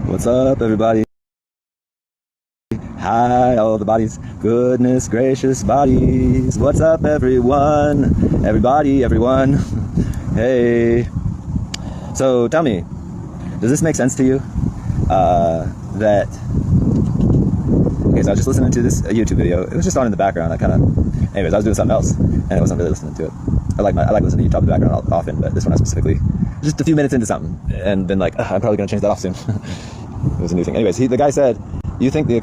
What's up, everybody? Hi, all the bodies. Goodness gracious bodies. What's up, everyone? Everybody, everyone. Hey. So tell me, does this make sense to you? Okay, so I was just listening to this YouTube video. It was just on in the background. Anyways, I was doing something else, and I wasn't really listening to it. I like listening to YouTube in the background often, but this one I specifically, just a few minutes into something, and been like, I'm probably gonna change that off soon. It was a new thing. Anyways, the guy said, you think the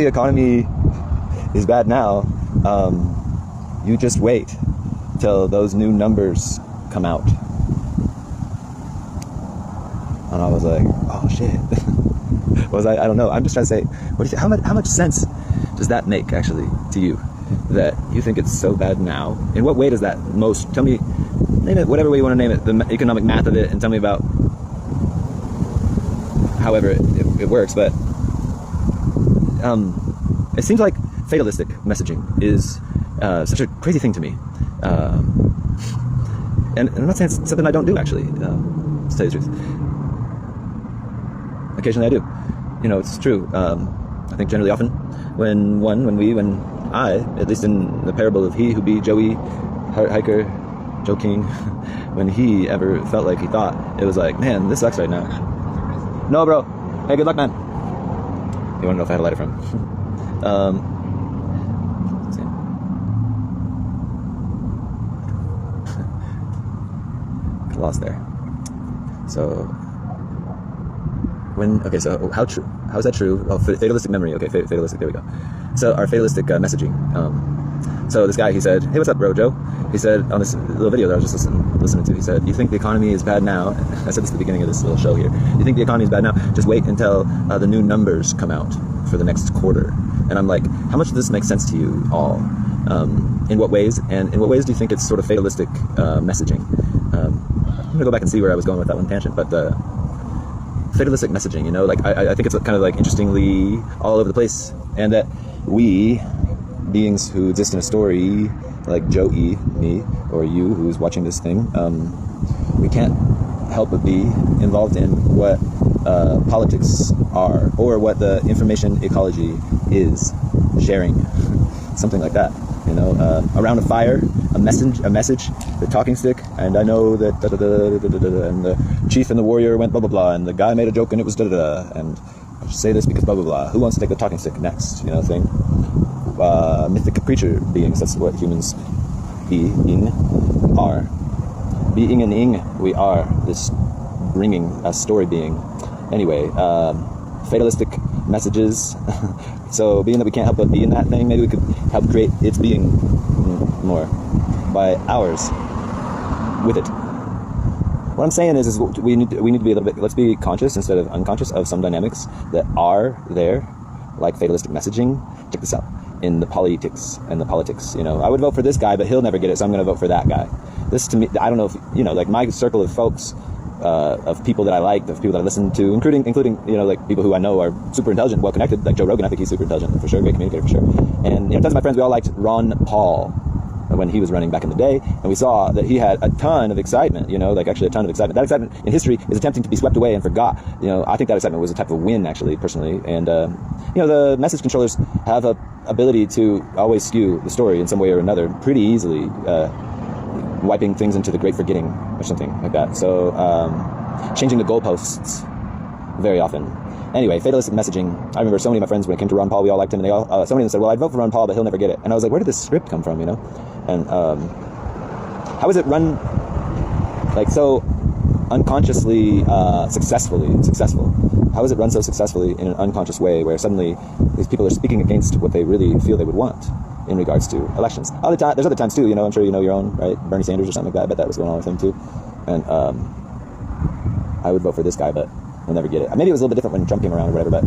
economy is bad now? You just wait till those new numbers come out. And I was like, oh shit. I don't know. I'm just trying to say, what do you think, how much sense does that make actually to you? That you think it's so bad now? In what way does that most, tell me, name it whatever way you want to name it, the economic math of it, and tell me about however it works. But it seems like fatalistic messaging is such a crazy thing to me. And I'm not saying it's something I don't do, actually, to tell you the truth. Occasionally I do. You know, it's true. I think generally often when I, at least in the parable of he who be Joey, hiker, Joe King, when he ever felt like he thought, it was like, man, this sucks right now. No, bro. Hey, good luck, man. You want to know if I had a lighter from? Let's see. Got lost there. So how is that true? Oh, fatalistic memory. Okay, fatalistic. There we go. So our fatalistic messaging. So this guy, he said, hey, what's up, bro, Joe? He said on this little video that I was just listening to, he said, you think the economy is bad now? I said this at the beginning of this little show here. You think the economy is bad now? Just wait until the new numbers come out for the next quarter. And I'm like, how much does this make sense to you all? In what ways? And in what ways do you think it's sort of fatalistic messaging? I'm going to go back and see where I was going with that one tangent, but fatalistic messaging, you know, like I think it's kind of like interestingly all over the place, and that we, beings who exist in a story, like Joey, me, or you who's watching this thing, we can't help but be involved in what politics are, or what the information ecology is sharing, something like that, you know, around a fire, a message, the talking stick, and I know that and the chief and the warrior went blah blah blah, and the guy made a joke and it was and I should say this because blah blah blah. Who wants to take the talking stick next? You know, thing. Mythic creature beings. That's what humans are. Being and ing, we are this bringing a story being. Anyway, fatalistic messages. So being that we can't help but be in that thing, maybe we could help create its being more by ours with it. What I'm saying is we need to be a little bit, let's be conscious instead of unconscious of some dynamics that are there, like fatalistic messaging. Check this out. In the politics, you know, I would vote for this guy, but he'll never get it, so I'm going to vote for that guy. This, to me, I don't know if, you know, like my circle of folks, of people that I like, of people that I listen to, including, you know, like people who I know are super intelligent, well connected, like Joe Rogan. I think he's super intelligent for sure, great communicator for sure. And, you know, tons of my friends, we all liked Ron Paul when he was running back in the day, and we saw that he had a ton of excitement, you know, like actually a ton of excitement. That excitement in history is attempting to be swept away and forgot. You know, I think that excitement was a type of win, actually, personally. And, you know, the message controllers have a ability to always skew the story in some way or another pretty easily, wiping things into the great forgetting or something like that. So, changing the goalposts very often. Anyway, fatalistic messaging. I remember so many of my friends, when it came to Ron Paul, we all liked him, and they all, so many of them said, well, I'd vote for Ron Paul, but he'll never get it. And I was like, where did this script come from, you know? And how is it run, like, so unconsciously successful? How is it run so successfully in an unconscious way, where suddenly these people are speaking against what they really feel they would want in regards to elections? There's other times too, you know, I'm sure you know your own, right? Bernie Sanders or something like that. I bet that was going on with him too. And I would vote for this guy, but he'll never get it. Maybe it was a little bit different when Trump came around or whatever, but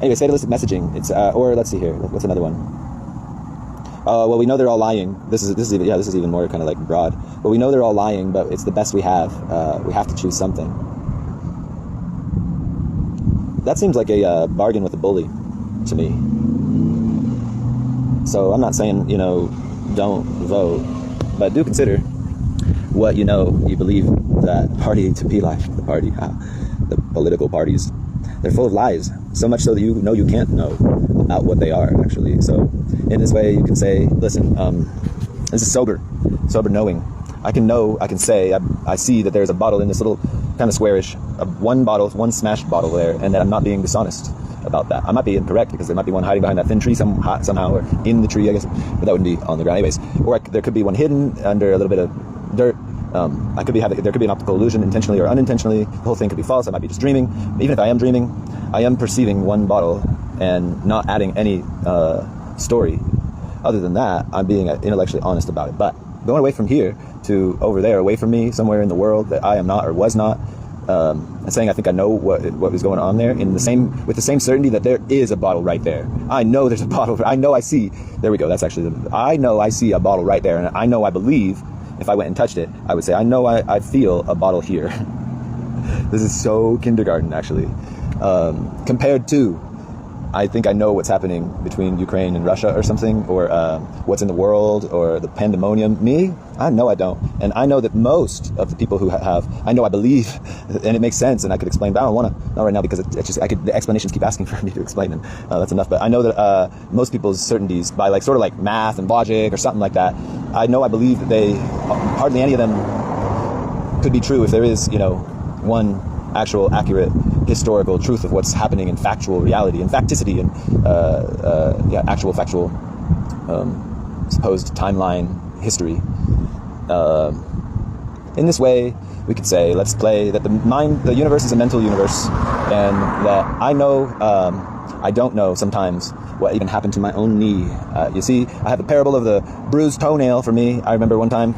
anyway, fatalistic messaging. It's or let's see here. What's another one? Well, we know they're all lying. This is even more kind of like broad. But we know they're all lying, but it's the best we have. We have to choose something. That seems like a bargain with a bully to me. So I'm not saying, you know, don't vote, but do consider. what you know, you believe that party to be like, the party, the political parties. They're full of lies, so much so that you know you can't know about what they are, actually. So in this way, you can say, listen, this is sober knowing. I can say, I see that there's a bottle in this little kind of squarish, one smashed bottle there, and that I'm not being dishonest about that. I might be incorrect, because there might be one hiding behind that thin tree somehow, or in the tree, I guess, but that wouldn't be on the ground anyways. Or there could be one hidden under a little bit of dirt. There could be an optical illusion, intentionally or unintentionally. The whole thing could be false. I might be just dreaming. Even if I am dreaming, I am perceiving one bottle and not adding any story. Other than that, I'm being intellectually honest about it. But going away from here to over there, away from me, somewhere in the world that I am not or was not, and saying I think I know what was going on there with the same certainty that there is a bottle right there. I know there's a bottle. I know I see. There we go. That's actually I know I see a bottle right there, and I know I believe. If I went and touched it, I would say, I know I feel a bottle here. This is so kindergarten, actually. Compared to, I think I know what's happening between Ukraine and Russia or something, or what's in the world, or the pandemonium. Me? I know I don't. And I know that most of the people who have, I know I believe, and it makes sense, and I could explain, but I don't want to, not right now, because it's just, the explanations keep asking for me to explain, and that's enough. But I know that most people's certainties, by sort of like math and logic or something like that, I know I believe that hardly any of them could be true if there is, one actual accurate historical truth of what's happening in factual reality and facticity and actual factual supposed timeline history. In this way, we could say, let's play that the universe is a mental universe, and that I know, I don't know sometimes what even happened to my own knee. You see, I have the parable of the bruised toenail for me. I remember one time,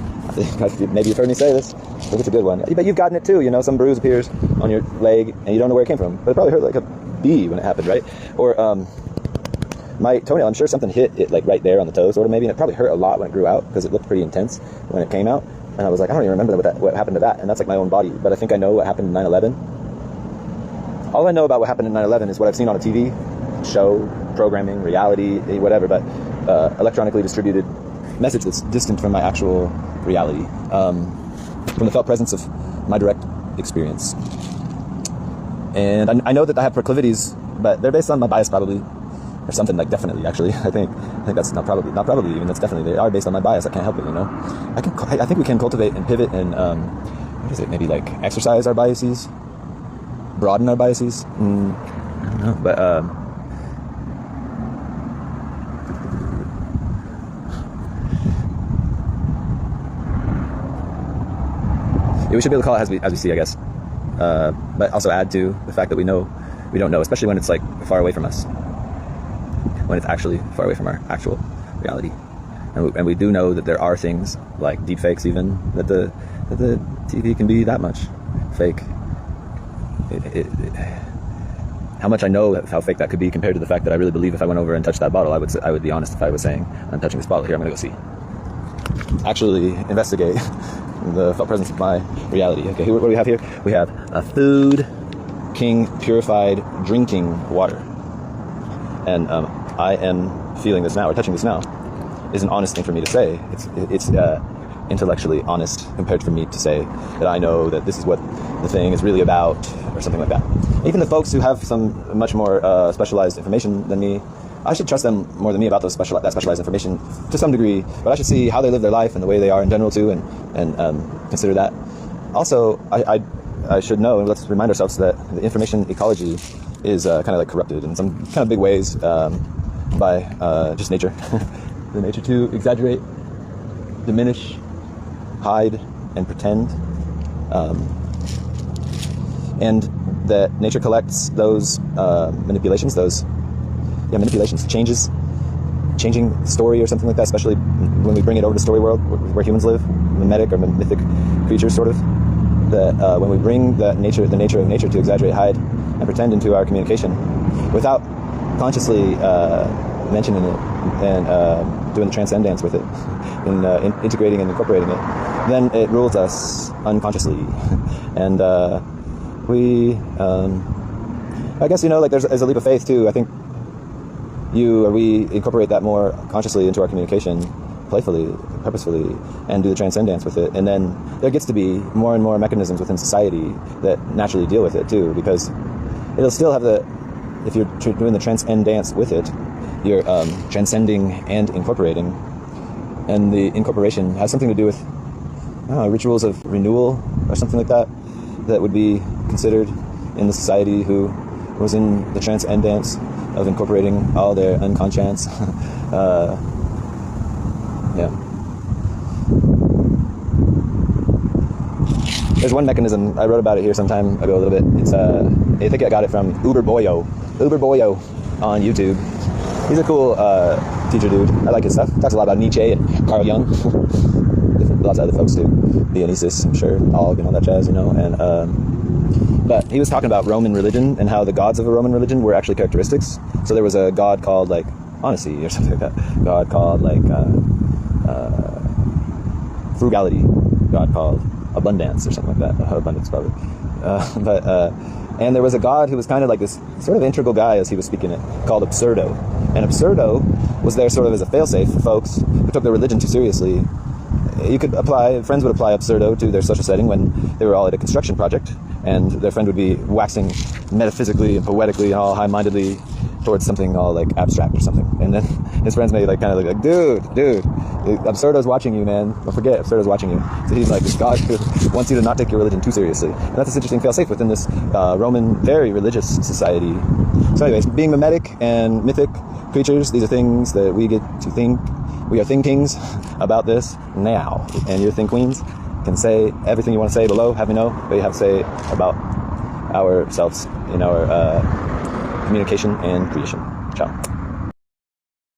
maybe you've heard me say this, I think it's a good one. But you've gotten it too, some bruise appears on your leg and you don't know where it came from. But it probably hurt like a bee when it happened, right? Or my toenail, I'm sure something hit it right there on the toe, sort of maybe, and it probably hurt a lot when it grew out, because it looked pretty intense when it came out. And I was like, I don't even remember what happened to that, and that's like my own body. But I think I know what happened in 9/11. All I know about what happened in 9/11 is what I've seen on a TV show, programming, reality, whatever, but electronically distributed message that's distant from my actual reality, from the felt presence of my direct experience. And I know that I have proclivities, but they're based on my bias, probably, or something, definitely, actually. I think that's not probably even, that's definitely, they are based on my bias. I can't help it, I think we can cultivate and pivot and maybe exercise our biases, broaden our biases. I don't know, but we should be able to call it as we see, I guess. But also add to the fact that we know we don't know, especially when it's far away from us, when it's actually far away from our actual reality. And we do know that there are things like deepfakes, even that the TV can be that much fake. How much I know how fake that could be compared to the fact that I really believe if I went over and touched that bottle, I would be honest if I was saying, I'm touching this bottle here, I'm gonna go see. Actually investigate the felt presence of my reality. Okay, what do we have here? We have a Food King purified drinking water. And I am feeling this now, or touching this now, is an honest thing for me to say. It's intellectually honest compared for me to say that I know that this is what the thing is really about, or something like that. Even the folks who have some much more specialized information than me, I should trust them more than me about that specialized information to some degree, but I should see how they live their life and the way they are in general too, and consider that. Also, I should know, and let's remind ourselves that the information ecology is kind of corrupted in some kind of big ways by just nature. The nature to exaggerate, diminish, hide, and pretend. And that nature collects those manipulations, changing the story or something like that, especially when we bring it over to story world where humans live, memetic or mythic creatures, sort of. That when we bring the nature of nature to exaggerate, hide, and pretend into our communication without consciously mentioning it and doing the transcendence with it and integrating and incorporating it, then it rules us unconsciously. And I guess, there's a leap of faith too. I think we incorporate that more consciously into our communication, playfully, purposefully, and do the transcendence with it. And then there gets to be more and more mechanisms within society that naturally deal with it too, because it'll still have if you're doing the transcendence with it, you're transcending and incorporating. And the incorporation has something to do with rituals of renewal or something like that, that would be considered in the society who was in the transcendence of incorporating all their unconscious. Yeah. There's one mechanism, I wrote about it here some time ago a little bit. It's I think I got it from Uber Boyo on YouTube. He's a cool teacher dude. I like his stuff. Talks a lot about Nietzsche and Carl Jung. Lots of other folks too. Dionysus, I'm sure, Og and all that jazz, and but he was talking about Roman religion and how the gods of a Roman religion were actually characteristics. So there was a god called like honesty or something like that. God called like frugality. God called abundance or something like that. Abundance probably. And there was a god who was kind of like this sort of integral guy as he was speaking it, called Absurdo. And Absurdo was there sort of as a failsafe for folks who took their religion too seriously. You could friends would apply Absurdo to their social setting when they were all at a construction project, and their friend would be waxing metaphysically and poetically and all high-mindedly towards something all like abstract or something. And then his friends may like kind of like, dude, Absurdo's watching you, man. Don't forget, Absurdo's watching you. So he's like this god who wants you to not take your religion too seriously. And that's this interesting fail-safe within this Roman, very religious society. So anyways, being memetic and mythic creatures, these are things that we get to think. We are thinkings about this now. And your think queens can say everything you want to say below, have me know what you have to say about ourselves in our communication and creation. Ciao.